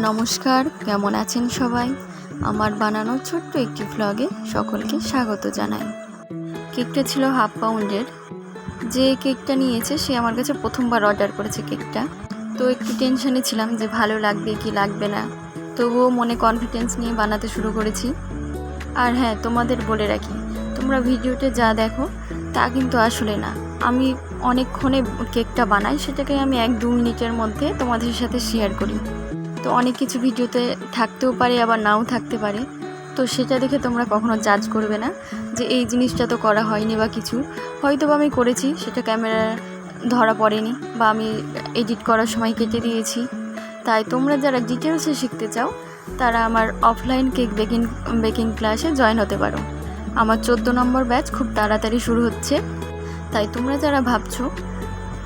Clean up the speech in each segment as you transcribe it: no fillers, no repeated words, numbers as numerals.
নমস্কার, কেমন আছেন সবাই? আমার বানানো ছোট্ট একটি ভ্লগে সকলকে স্বাগত জানাই। কেকটা ছিল হাফ পাউন্ডের। যে কেকটা নিয়েছে সে আমার কাছে প্রথমবার অর্ডার করেছে কেকটা। তো একটু টেনশনে ছিলাম যে ভালো লাগবে কি লাগবে না, তবুও মনে কনফিডেন্স নিয়ে বানাতে শুরু করেছি। আর হ্যাঁ, তোমাদের বলে রাখি, তোমরা ভিডিওতে যা দেখো তা কিন্তু আসলে না। আমি অনেকক্ষণে কেকটা বানাই, সেটাকে আমি 1-2 মিনিটের মধ্যে তোমাদের সাথে শেয়ার করি। তো অনেক কিছু ভিডিওতে থাকতেও পারে, আবার নাও থাকতে পারে। তো সেটা দেখে তোমরা কখনো জাজ করবে না যে এই জিনিসটা তো করা হয়নি বা কিছু। হয়তো বা আমি করেছি, সেটা ক্যামেরা ধরা পড়েনি বা আমি এডিট করার সময় কেটে দিয়েছি। তাই তোমরা যারা ডিটেলসে শিখতে চাও তারা আমার অফলাইন কেক বেকিং ক্লাসে জয়েন হতে পারো। আমার 14 নম্বর ব্যাচ খুব তাড়াতাড়ি শুরু হচ্ছে। তাই তোমরা যারা ভাবছো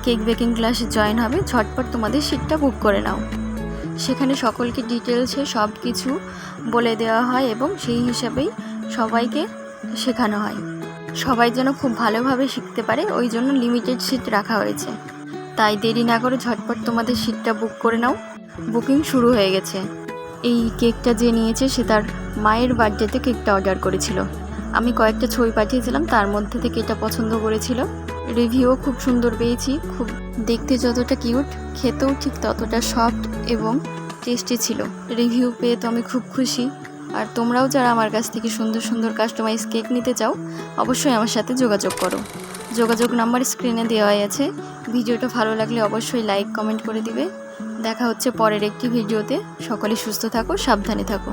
কেক বেকিং ক্লাসে জয়েন হবে, ঝটপট তোমাদের সিটটা বুক করে নাও। সেখানে সকলকে ডিটেলসে সব কিছু বলে দেওয়া হয় এবং সেই হিসাবেই সবাইকে শেখানো হয়। সবাই যেন খুব ভালোভাবে শিখতে পারে, ওই জন্য লিমিটেড সিট রাখা হয়েছে। তাই দেরি না করে ঝটপট তোমাদের সিটটা বুক করে নাও। বুকিং শুরু হয়ে গেছে। এই কেকটা যে নিয়েছে সে তার মায়ের বার্থডেতে কেকটা অর্ডার করেছিল। আমি কয়েকটা ছবি পাঠিয়েছিলাম, তার মধ্যে থেকে এটা পছন্দ করেছিল। রিভিউও খুব সুন্দর পেয়েছি। খুব দেখতে যতটা কিউট, খেতেও ঠিক ততটা সফট এবং টেস্টি ছিল। রিভিউ পেয়ে তো আমি খুব খুশি। আর তোমরাও যারা আমার কাছ থেকে সুন্দর সুন্দর কাস্টমাইজ কেক নিতে চাও, অবশ্যই আমার সাথে যোগাযোগ করো। যোগাযোগ নাম্বার স্ক্রিনে দেওয়াই আছে। ভিডিওটা ভালো লাগলে অবশ্যই লাইক কমেন্ট করে দিবে। দেখা হচ্ছে পরের একটি ভিডিওতে। সকলে সুস্থ থাকো, সাবধানে থাকো।